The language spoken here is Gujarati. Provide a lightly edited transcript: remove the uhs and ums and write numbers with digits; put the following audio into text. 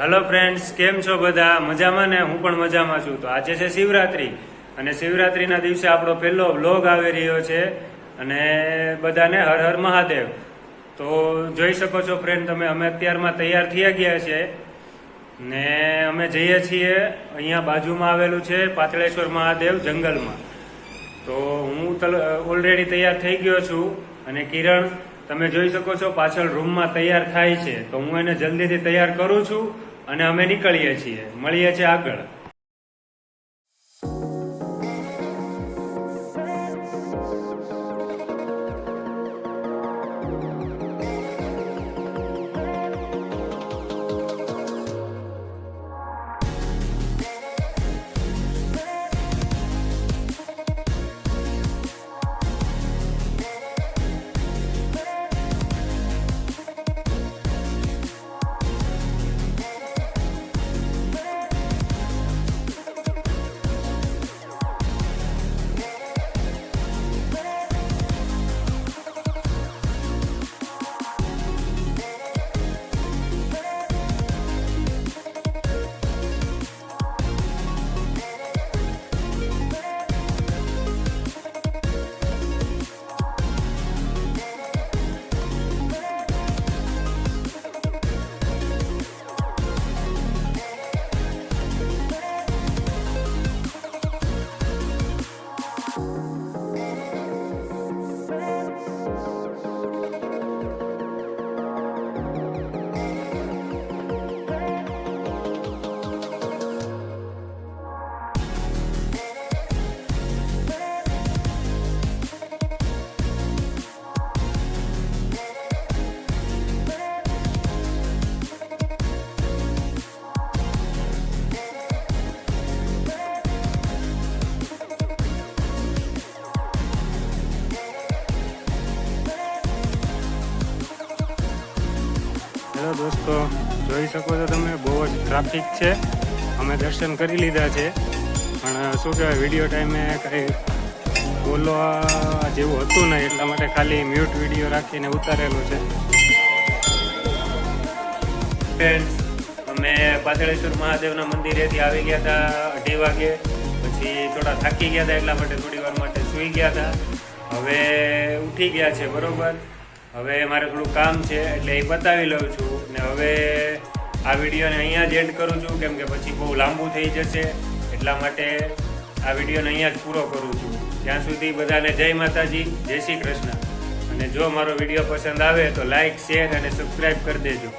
હેલો ફ્રેન્ડ્સ, કેમ છો બધા? મજામાં ને? હું પણ મજામાં છું. તો આજે છે શિવરાત્રી અને શિવરાત્રીના દિવસે આપણો પહેલો વ્લોગ આવી રહ્યો છે અને બધાને હર હર મહાદેવ. તો જોઈ શકો છો ફ્રેન્ડ તમે, અમે અત્યારમાં તૈયાર થઈ ગયા છે ને અમે જઈએ છીએ અહીંયા બાજુમાં આવેલું છે પાતળેશ્વર મહાદેવ જંગલમાં. તો હું ઓલરેડી તૈયાર થઈ ગયો છું અને કિરણ તમે જોઈ શકો છો પાછળ રૂમમાં તૈયાર થાય છે. તો હું એને જલ્દીથી તૈયાર કરું છું અને અમે નીકળીએ છીએ, મળીએ છીએ આગળ. હેલો દોસ્તો, જોઈ શકો છો તમે, બહુ જ ટ્રાફિક છે. અમે દર્શન કરી લીધા છે પણ શું કહેવાય, વિડીયો ટાઈમે કંઈ બોલવા જેવું હતું નહીં, એટલા માટે ખાલી મ્યુટ વિડીયો રાખીને ઉતારેલું છે. ફ્રેન્ડ્સ, અમે પાતળેશ્વર મહાદેવના મંદિરેથી આવી ગયા હતા 2:30 વાગે. પછી થોડા થાકી ગયા હતા એટલા માટે થોડી વાર માટે સૂઈ ગયા હતા. હવે ઉઠી ગયા છે બરોબર. હવે મારે થોડું કામ છે એટલે એ બતાવી લઉં છું ને હવે આ વિડીયોને અહીંયા જ એન્ડ કરું છું, કેમ કે પછી બહુ લાંબુ થઈ જશે. એટલા માટે આ વિડીયોને અહીંયા જ પૂરો કરું છું. ત્યાં સુધી બધાને જય માતાજી, જય શ્રી કૃષ્ણ. અને જો મારો વિડીયો પસંદ આવે તો લાઈક, શેર અને સબસ્ક્રાઈબ કરી દેજો.